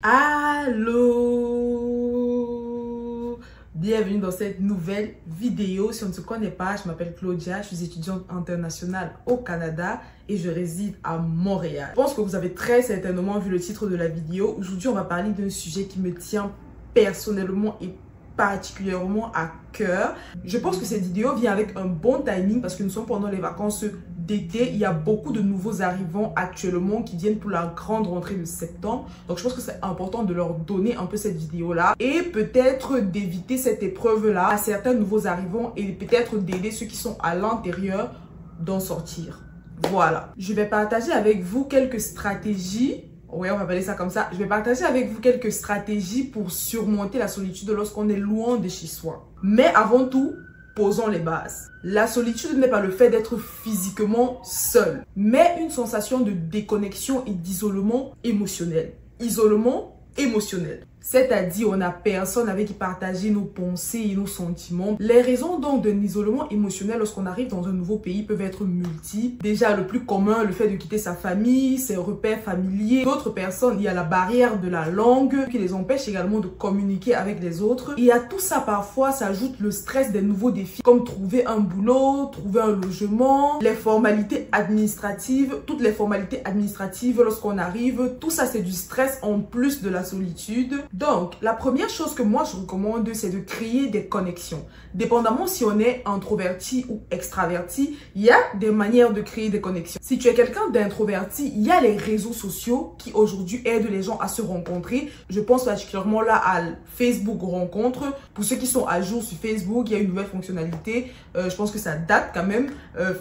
Allô, bienvenue dans cette nouvelle vidéo. Si on ne se connaît pas, je m'appelle Claudia, je suis étudiante internationale au Canada et je réside à Montréal. Je pense que vous avez très certainement vu le titre de la vidéo. Aujourd'hui, on va parler d'un sujet qui me tient personnellement et particulièrement à cœur. Je pense que cette vidéo vient avec un bon timing parce que nous sommes pendant les vacances d'été. Il y a beaucoup de nouveaux arrivants actuellement qui viennent pour la grande rentrée de septembre. Donc je pense que c'est important de leur donner un peu cette vidéo-là et peut-être d'éviter cette épreuve-là à certains nouveaux arrivants et peut-être d'aider ceux qui sont à l'intérieur d'en sortir. Voilà. Je vais partager avec vous quelques stratégies. Ouais, on va appeler ça comme ça. Je vais partager avec vous quelques stratégies pour surmonter la solitude lorsqu'on est loin de chez soi. Mais avant tout, posons les bases. La solitude n'est pas le fait d'être physiquement seul, mais une sensation de déconnexion et d'isolement émotionnel. Isolement émotionnel. C'est-à-dire, on n'a personne avec qui partager nos pensées et nos sentiments. Les raisons donc d'un isolement émotionnel lorsqu'on arrive dans un nouveau pays peuvent être multiples. Déjà, le plus commun, le fait de quitter sa famille, ses repères familiers. D'autres personnes, il y a la barrière de la langue qui les empêche également de communiquer avec les autres. Et à tout ça, parfois, s'ajoute le stress des nouveaux défis, comme trouver un boulot, trouver un logement, les formalités administratives, toutes les formalités administratives lorsqu'on arrive. Tout ça, c'est du stress en plus de la solitude. Donc, la première chose que moi je recommande, c'est de créer des connexions. Dépendamment si on est introverti ou extraverti, il y a des manières de créer des connexions. Si tu es quelqu'un d'introverti, il y a les réseaux sociaux qui aujourd'hui aident les gens à se rencontrer. Je pense particulièrement là à Facebook Rencontre. Pour ceux qui sont à jour sur Facebook, il y a une nouvelle fonctionnalité. Je pense que ça date quand même.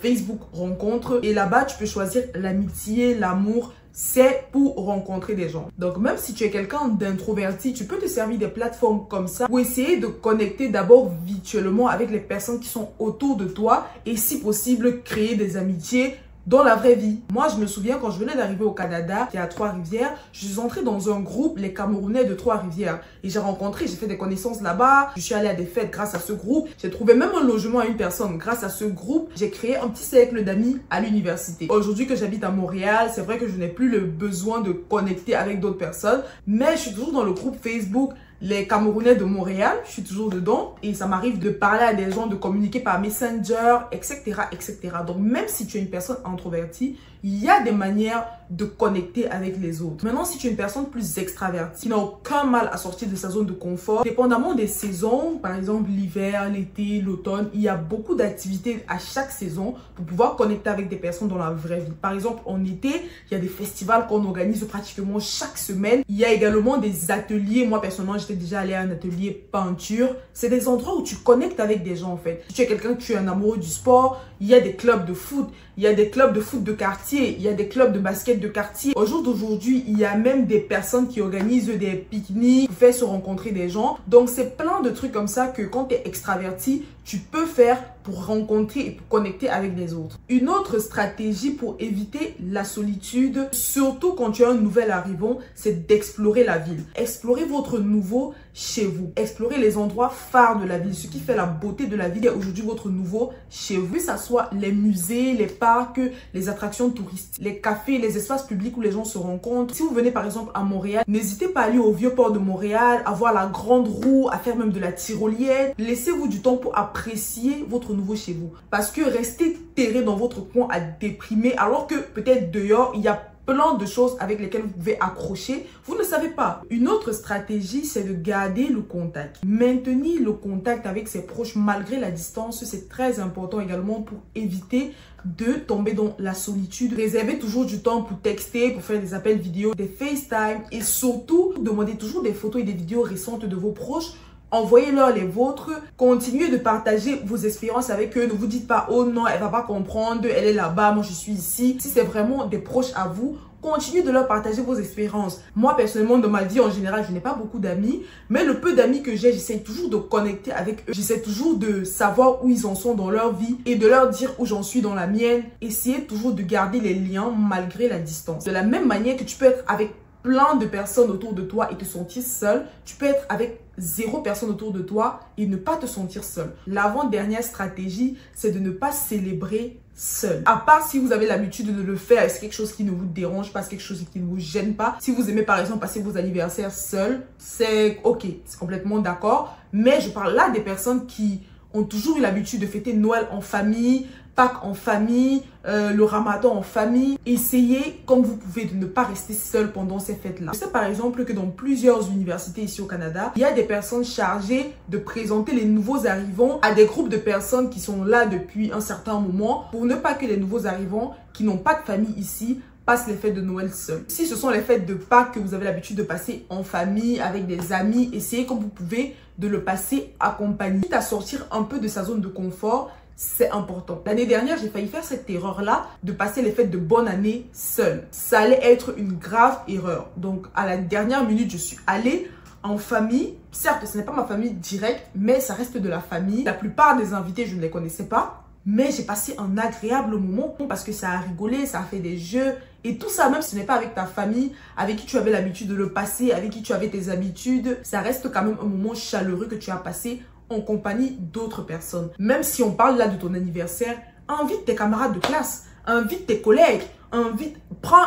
Facebook Rencontre. Et là-bas, tu peux choisir l'amitié, l'amour. C'est pour rencontrer des gens. Donc, même si tu es quelqu'un d'introverti, tu peux te servir des plateformes comme ça pour essayer de connecter d'abord virtuellement avec les personnes qui sont autour de toi et si possible, créer des amitiés dans la vraie vie. Moi, je me souviens quand je venais d'arriver au Canada, qui est à Trois-Rivières, je suis entrée dans un groupe, les Camerounais de Trois-Rivières. Et j'ai fait des connaissances là-bas. Je suis allée à des fêtes grâce à ce groupe. J'ai trouvé même un logement à une personne grâce à ce groupe. J'ai créé un petit cercle d'amis à l'université. Aujourd'hui que j'habite à Montréal, c'est vrai que je n'ai plus le besoin de connecter avec d'autres personnes. Mais je suis toujours dans le groupe Facebook les Camerounais de Montréal, je suis toujours dedans et ça m'arrive de parler à des gens, de communiquer par Messenger, etc., etc. Donc, même si tu es une personne introvertie, il y a des manières de connecter avec les autres. Maintenant, si tu es une personne plus extravertie, qui n'a aucun mal à sortir de sa zone de confort, dépendamment des saisons, par exemple l'hiver, l'été, l'automne, il y a beaucoup d'activités à chaque saison pour pouvoir connecter avec des personnes dans la vraie vie. Par exemple, en été, il y a des festivals qu'on organise pratiquement chaque semaine. Il y a également des ateliers. Moi, personnellement, j'étais déjà allée à un atelier peinture. C'est des endroits où tu connectes avec des gens, en fait. Si tu es quelqu'un, tu es un amoureux du sport, il y a des clubs de foot. Il y a des clubs de foot de quartier, il y a des clubs de basket de quartier. Au jour d'aujourd'hui, il y a même des personnes qui organisent des pique-niques, qui font se rencontrer des gens. Donc, c'est plein de trucs comme ça que quand tu es extraverti, tu peux faire pour rencontrer et pour connecter avec les autres. Une autre stratégie pour éviter la solitude, surtout quand tu es un nouvel arrivant, c'est d'explorer la ville. Explorer votre nouveau chez vous. Explorer les endroits phares de la ville. Ce qui fait la beauté de la ville est aujourd'hui votre nouveau chez vous. Que ça soit les musées, les parcs, les attractions touristiques, les cafés, les espaces publics où les gens se rencontrent. Si vous venez par exemple à Montréal, n'hésitez pas à aller au Vieux-Port de Montréal, à voir la grande roue, à faire même de la tyrolienne. Laissez-vous du temps pour apprécier votre nouveau chez vous. Parce que rester terré dans votre coin à déprimer, alors que peut-être dehors, il y a plein de choses avec lesquelles vous pouvez accrocher, vous ne savez pas. Une autre stratégie, c'est de garder le contact. Maintenir le contact avec ses proches malgré la distance, c'est très important également pour éviter de tomber dans la solitude. Réservez toujours du temps pour texter, pour faire des appels vidéo, des FaceTime et surtout, demandez toujours des photos et des vidéos récentes de vos proches. Envoyez-leur les vôtres, continuez de partager vos expériences avec eux. Ne vous dites pas, oh non, elle va pas comprendre, elle est là-bas, moi je suis ici. Si c'est vraiment des proches à vous, continuez de leur partager vos expériences. Moi, personnellement, dans ma vie en général, je n'ai pas beaucoup d'amis, mais le peu d'amis que j'ai, j'essaie toujours de connecter avec eux. J'essaie toujours de savoir où ils en sont dans leur vie et de leur dire où j'en suis dans la mienne. Essayez toujours de garder les liens malgré la distance. De la même manière que tu peux être avec plein de personnes autour de toi et te sentir seul, tu peux être avec 0 personne autour de toi et ne pas te sentir seul. L'avant-dernière stratégie, c'est de ne pas célébrer seul. À part si vous avez l'habitude de le faire, c'est quelque chose qui ne vous dérange pas, c'est quelque chose qui ne vous gêne pas. Si vous aimez par exemple passer vos anniversaires seul, c'est ok, c'est complètement d'accord. Mais je parle là des personnes qui ont toujours eu l'habitude de fêter Noël en famille, Pâques en famille, le Ramadan en famille. Essayez comme vous pouvez de ne pas rester seul pendant ces fêtes-là. Je sais par exemple que dans plusieurs universités ici au Canada, il y a des personnes chargées de présenter les nouveaux arrivants à des groupes de personnes qui sont là depuis un certain moment pour ne pas que les nouveaux arrivants qui n'ont pas de famille ici passent les fêtes de Noël seuls. Si ce sont les fêtes de Pâques que vous avez l'habitude de passer en famille, avec des amis, essayez comme vous pouvez de le passer accompagné. Quitte à sortir un peu de sa zone de confort, c'est important. L'année dernière, j'ai failli faire cette erreur-là de passer les fêtes de bonne année seule. Ça allait être une grave erreur. Donc, à la dernière minute, je suis allée en famille. Certes, ce n'est pas ma famille directe, mais ça reste de la famille. La plupart des invités, je ne les connaissais pas. Mais j'ai passé un agréable moment parce que ça a rigolé, ça a fait des jeux. Et tout ça, même si ce n'est pas avec ta famille, avec qui tu avais l'habitude de le passer, avec qui tu avais tes habitudes, ça reste quand même un moment chaleureux que tu as passé en compagnie d'autres personnes. Même si on parle là de ton anniversaire, invite tes camarades de classe, invite tes collègues,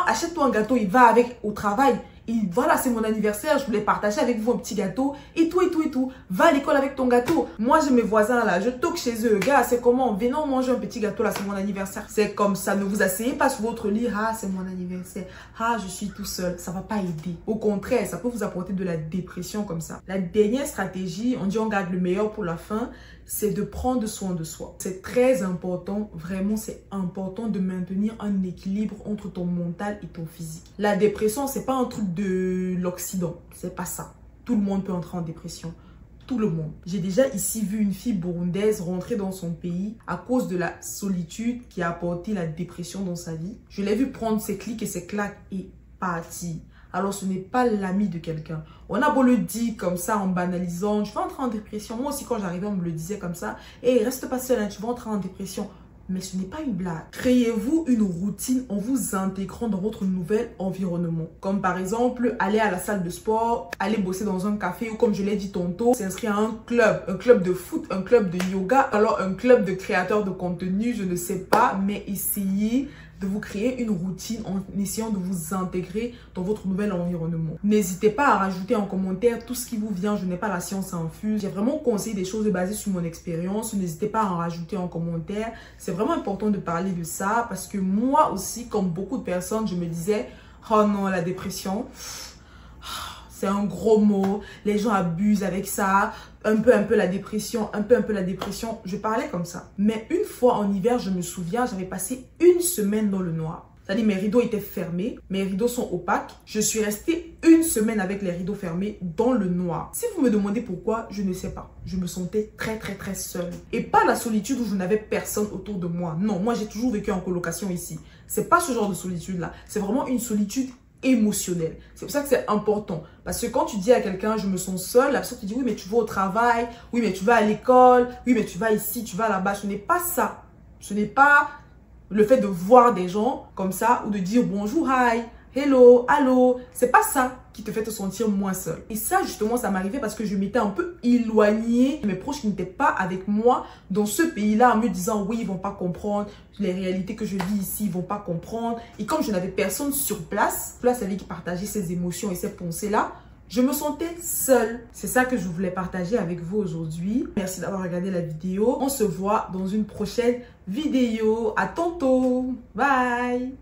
achète-toi un gâteau, il va avec au travail. Et voilà, c'est mon anniversaire, je voulais partager avec vous un petit gâteau et tout, et tout, et tout. Va à l'école avec ton gâteau. Moi, j'ai mes voisins là, je toque chez eux. Gars, c'est comment? Venons manger un petit gâteau là, c'est mon anniversaire. C'est comme ça, ne vous asseyez pas sur votre lit. Ah, c'est mon anniversaire. Ah, je suis tout seul. Ça va pas aider. Au contraire, ça peut vous apporter de la dépression comme ça. La dernière stratégie, on dit on garde le meilleur pour la fin, c'est de prendre soin de soi. C'est très important, vraiment c'est important de maintenir un équilibre entre ton mental et ton physique. La dépression, c'est pas un truc de l'Occident, c'est pas ça. Tout le monde peut entrer en dépression. Tout le monde. J'ai déjà ici vu une fille burundaise rentrer dans son pays à cause de la solitude qui a apporté la dépression dans sa vie. Je l'ai vu prendre ses clics et ses claques et partir. Alors ce n'est pas l'ami de quelqu'un. On a beau le dire comme ça en banalisant, je vais entrer en dépression. Moi aussi quand j'arrivais on me le disait comme ça. Et reste pas seul, hein, tu vas entrer en dépression. Mais ce n'est pas une blague. Créez-vous une routine en vous intégrant dans votre nouvel environnement. Comme par exemple, aller à la salle de sport, aller bosser dans un café ou comme je l'ai dit tantôt, s'inscrire à un club de foot, un club de yoga, alors un club de créateurs de contenu, je ne sais pas, mais essayez de vous créer une routine en essayant de vous intégrer dans votre nouvel environnement. N'hésitez pas à rajouter en commentaire tout ce qui vous vient. Je n'ai pas la science infuse. J'ai vraiment conseillé des choses basées sur mon expérience. N'hésitez pas à en rajouter en commentaire. C'est vraiment important de parler de ça parce que moi aussi, comme beaucoup de personnes, je me disais « Oh non, la dépression, c'est un gros mot. Les gens abusent avec ça. Un peu la dépression, un peu la dépression. » Je parlais comme ça. Mais une fois en hiver, je me souviens, j'avais passé une semaine dans le noir. C'est-à-dire mes rideaux étaient fermés, mes rideaux sont opaques. Je suis restée une semaine avec les rideaux fermés dans le noir. Si vous me demandez pourquoi, je ne sais pas. Je me sentais très seule. Et pas la solitude où je n'avais personne autour de moi. Non, moi j'ai toujours vécu en colocation ici. C'est pas ce genre de solitude-là. C'est vraiment une solitude émotionnel. C'est pour ça que c'est important. Parce que quand tu dis à quelqu'un, je me sens seule, la personne te dit, oui, mais tu vas au travail, oui, mais tu vas à l'école, oui, mais tu vas ici, tu vas là-bas. Ce n'est pas ça. Ce n'est pas le fait de voir des gens comme ça ou de dire bonjour, hi, hello, allô. C'est pas ça qui te fait te sentir moins seul. Et ça, justement, ça m'arrivait parce que je m'étais un peu éloignée de mes proches qui n'étaient pas avec moi dans ce pays-là en me disant, oui, ils vont pas comprendre les réalités que je vis ici, ils vont pas comprendre. Et comme je n'avais personne sur place avec qui partager ces émotions et ces pensées-là, je me sentais seule. C'est ça que je voulais partager avec vous aujourd'hui. Merci d'avoir regardé la vidéo. On se voit dans une prochaine vidéo. À tantôt. Bye.